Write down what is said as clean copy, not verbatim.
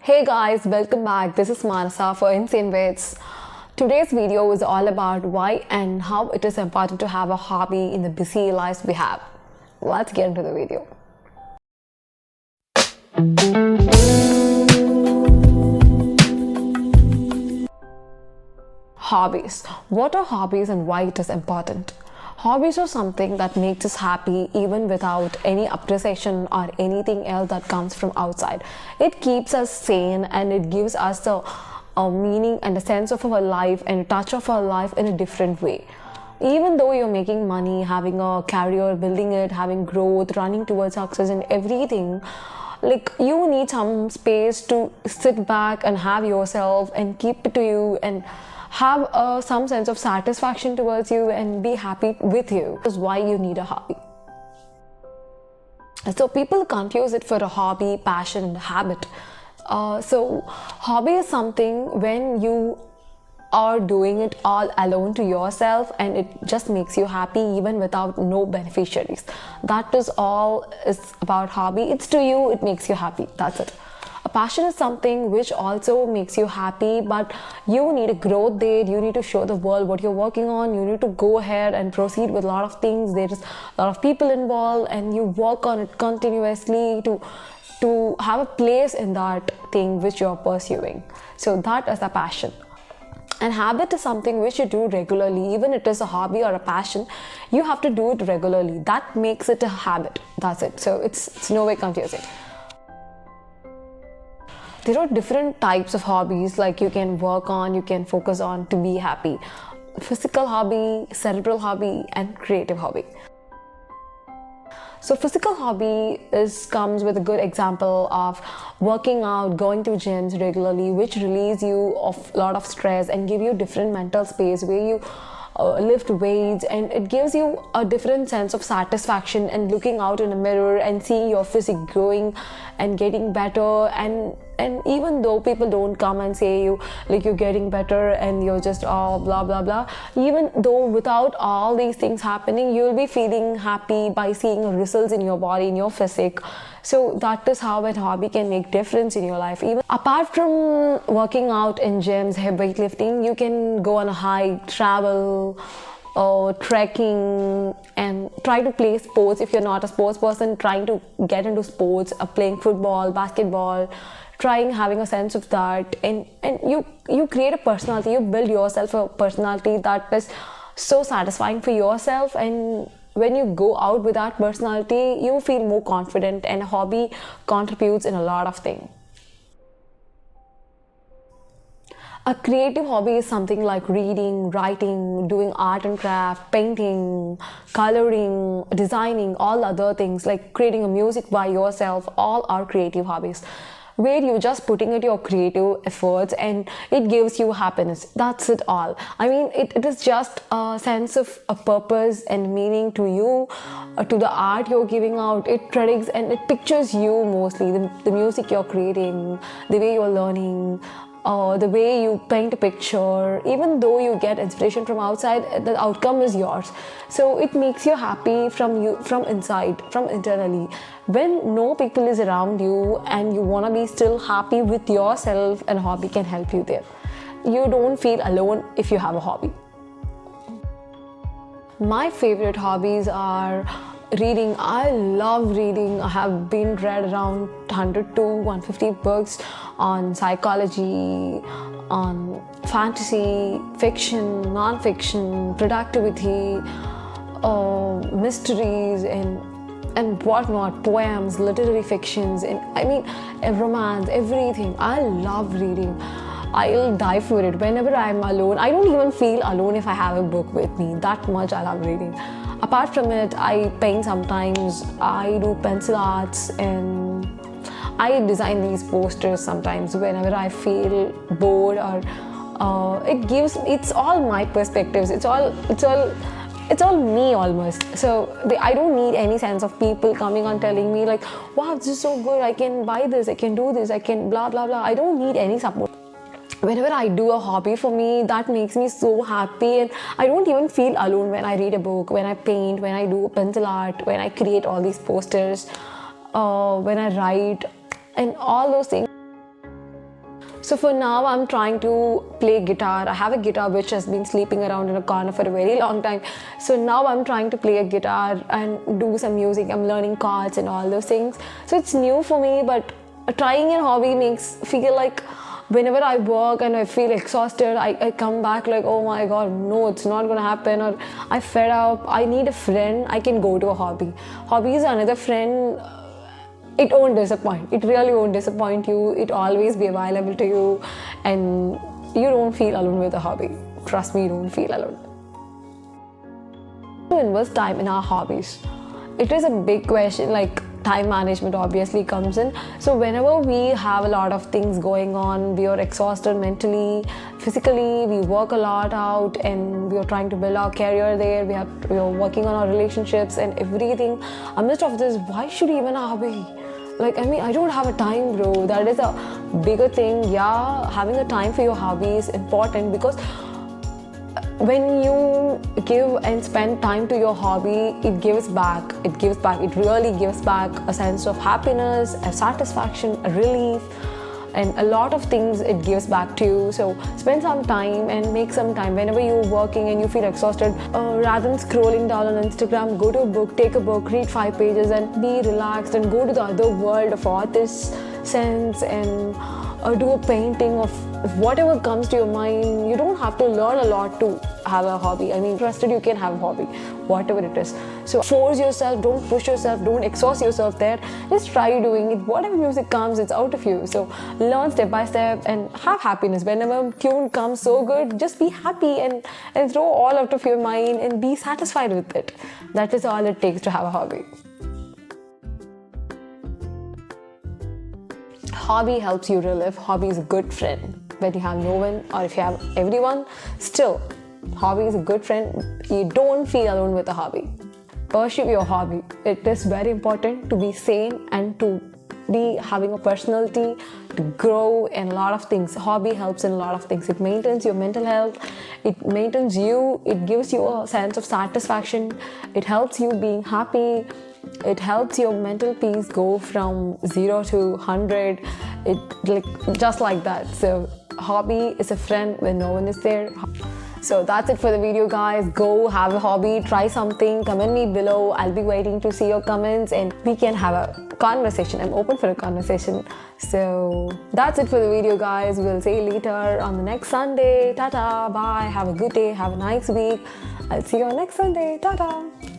Hey guys, welcome back. This is Manasa for Insane Bits. Today's video is all about why and how it is important to have a hobby in the busy lives we have. Let's get into the video. Hobbies. What are hobbies and why it is important? Hobbies are something that makes us happy even without any appreciation or anything else that comes from outside. It keeps us sane and it gives us a meaning and a sense of our life and a touch of our life in a different way. Even though you're making money, having a career, building it, having growth, running towards success and everything, like you need some space to sit back and have yourself and keep it to you and have some sense of satisfaction towards you and be happy with you. That's why you need a hobby. So people confuse it for a hobby, passion, and habit. So hobby is something when you are doing it all alone to yourself and it just makes you happy even without no beneficiaries. That is all is about hobby. It's to you, it makes you happy. That's it. A passion is something which also makes you happy, but you need a growth there. You need to show the world what you're working on. You need to go ahead and proceed with a lot of things. There is a lot of people involved and you work on it continuously to have a place in that thing which you're pursuing. So that is the passion. And habit is something which you do regularly. Even it is a hobby or a passion, you have to do it regularly. That makes it a habit. That's it. So it's no way confusing. There are different types of hobbies like you can work on, you can focus on to be happy. Physical hobby, cerebral hobby, and creative hobby. So physical hobby comes with a good example of working out, going to gyms regularly, which release you of a lot of stress and give you different mental space where you lift weights, and it gives you a different sense of satisfaction and looking out in a mirror and seeing your physique growing and getting better, and even though people don't come and say you like you're getting better and you're just blah blah blah, even though without all these things happening you'll be feeling happy by seeing results in your body, in your physique. So that is how a hobby can make difference in your life. Even apart from working out in gyms, weightlifting, you can go on a hike, travel, or trekking, and try to play sports. If you're not a sports person, trying to get into sports, playing football, basketball, trying having a sense of that, and you create a personality, you build yourself a personality that is so satisfying for yourself, and when you go out with that personality, you feel more confident, and a hobby contributes in a lot of things. A creative hobby is something like reading, writing, doing art and craft, painting, coloring, designing, all other things like creating a music by yourself. All are creative hobbies where you're just putting in your creative efforts and it gives you happiness. That's it all. I mean, it is just a sense of a purpose and meaning to you, to the art you're giving out. It predicts and it pictures you mostly, the music you're creating, the way you're learning, the way you paint a picture. Even though you get inspiration from outside, the outcome is yours. So it makes you happy from inside, from internally. When no people is around you and you want to be still happy with yourself, and a hobby can help you there. You don't feel alone if you have a hobby. My favorite hobbies are reading. I love reading. I have been read around 100 to 150 books on psychology, on fantasy, fiction, non-fiction, productivity, mysteries, and whatnot, poems, literary fictions, and I mean romance, everything. I love reading. I'll die for it whenever I'm alone. I don't even feel alone if I have a book with me. That much I love reading. Apart from it, I paint sometimes. I do pencil arts and I design these posters sometimes whenever I feel bored, or it's all my perspectives. It's all me almost. So I don't need any sense of people coming on telling me like, wow, this is so good, I can buy this, I can do this, I can blah blah blah. I don't need any support. Whenever I do a hobby for me, that makes me so happy, and I don't even feel alone when I read a book, when I paint, when I do pencil art, when I create all these posters, when I write, and all those things. So for now, I'm trying to play guitar. I have a guitar which has been sleeping around in a corner for a very long time. So now I'm trying to play a guitar and do some music. I'm learning chords and all those things. So it's new for me, but trying a hobby makes feel like whenever I work and I feel exhausted, I come back like, oh my god, no, it's not gonna happen, or I fed up, I need a friend, I can go to a hobby. Hobby is another friend. It won't disappoint. It really won't disappoint you. It always be available to you, and you don't feel alone with a hobby. Trust me, you don't feel alone. To invest time in our hobbies, it is a big question. Like, time management obviously comes in. So whenever we have a lot of things going on, we are exhausted mentally, physically, we work a lot out, and we are trying to build our career there, we are working on our relationships and everything. Amidst of this, why should even a hobby? Like, I mean, I don't have a time, bro. That is a bigger thing. Yeah, having a time for your hobby is important, because when you give and spend time to your hobby, it gives back. It really gives back a sense of happiness, a satisfaction, a relief, and a lot of things it gives back to you. So spend some time and make some time whenever you're working and you feel exhausted. Rather than scrolling down on Instagram, go to a book, take a book, read 5 pages and be relaxed, and go to the other world of artist's sense and do a painting of whatever comes to your mind. You don't have to learn a lot to have a hobby. I mean, trusted you can have a hobby, whatever it is. So force yourself, don't push yourself, don't exhaust yourself there. Just try doing it. Whatever music comes, it's out of you. So learn step by step and have happiness. Whenever tune comes so good, just be happy and throw all out of your mind and be satisfied with it. That is all it takes to have a hobby. Hobby helps you relive. Hobby is a good friend. When you have no one, or if you have everyone, still, hobby is a good friend. You don't feel alone with a hobby. Pursue your hobby. It is very important to be sane and to be having a personality, to grow in a lot of things. Hobby helps in a lot of things. It maintains your mental health. It maintains you. It gives you a sense of satisfaction. It helps you being happy. It helps your mental peace go from 0 to 100. Just like that. So hobby is a friend when no one is there. So that's it for the video, guys. Go have a hobby, try something, comment me below. I'll be waiting to see your comments and we can have a conversation. I'm open for a conversation. So that's it for the video, guys. We'll see you later on the next Sunday. Tata, bye. Have a good day. Have a nice week. I'll see you on next Sunday. Tata.